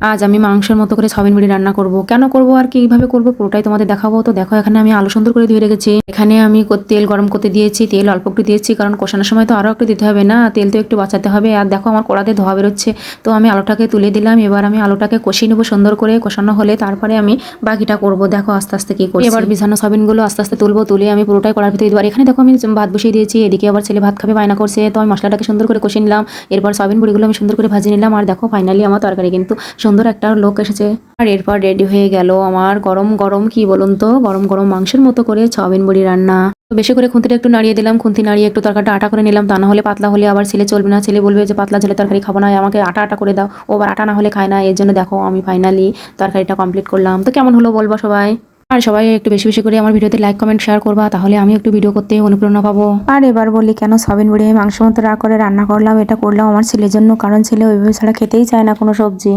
আজ আমি মাংসের মতো করে সয়াবিন বড়ি রান্না করব। কেন করব আর কিভাবে করব পুরোটাই তোমাদের দেখাবো। তো দেখো এখানে আমি আলু সুন্দর করে ধুয়ে রেখেছি। এখানে আমি তেল গরম করতে দিয়েছি, তেল অল্প একটু দিয়েছি কারণ কষানোর সময় তো আরও একটু দিতে হবে না, তেল তো একটু বাঁচাতে হবে। আর দেখো আমার কড়াতে ধোয়া বেরোচ্ছে, তো আমি আলুটাকে তুলে দিলাম। এবার আমি আলুটাকে কষিয়ে নেবো সুন্দর করে, কষানো হলে তারপরে আমি বাকিটা করব। দেখো আস্তে আস্তে কি করছি। এবার বিছানো সয়াবিনগুলো আস্তে আস্তে তুলবো, তুলে আমি পুরোটাই কড়ার ভিতরে দেবো। আর এখানে দেখো আমি ভাত বসিয়ে দিয়েছি, এদিকে আবার ছেলে ভাত খাবে বায়না করছে, তো আমি মশলাটাকে সুন্দর করে কষিয়ে নিলাম। এরপর সয়াবিন বড়িগুলো আমি সুন্দর করে ভাজিয়ে নিলাম। আর দেখো ফাইনালি আমার তরকারি কিন্তু সুন্দর একটা লোক এসেছে। আর এরপর রেডি হয়ে গেল আমার গরম গরম কি বলুন তো, গরম গরম মাংসের মতো করে সয়াবিন বড়ি রান্না। তো বেশি করে খুন্তিটা একটু নাড়িয়ে দিলাম, খুন্তি নাড়িয়ে একটু তরকারিটা আটা করে নিলাম, তা না হলে পাতলা হলে আবার ছেলে চলবে না, ছেলে বলবে যে পাতলা ঝোলে তরকারি খাবো না, আমাকে আটা আটা করে দাও। ও আবার আটা না হলে খায় না, এর জন্য দেখো আমি ফাইনালি তরকারিটা কমপ্লিট করলাম। তো কেমন হলো বলবো সবাই। আর সবাই একটু বেশি বেশি করে আমার ভিডিওতে লাইক কমেন্ট শেয়ার করবা, তাহলে আমি একটু ভিডিও করতে অনুপ্রেরণা পাবো। আর এবার বলি কেন সয়াবিন বড়ি আমি মাংস মতো করে রান্না করলাম, এটা করলাম আমার ছেলের জন্য, কারণ ছেলে ওইভাবে ছাড়া খেতেই চায় না কোনো সবজি।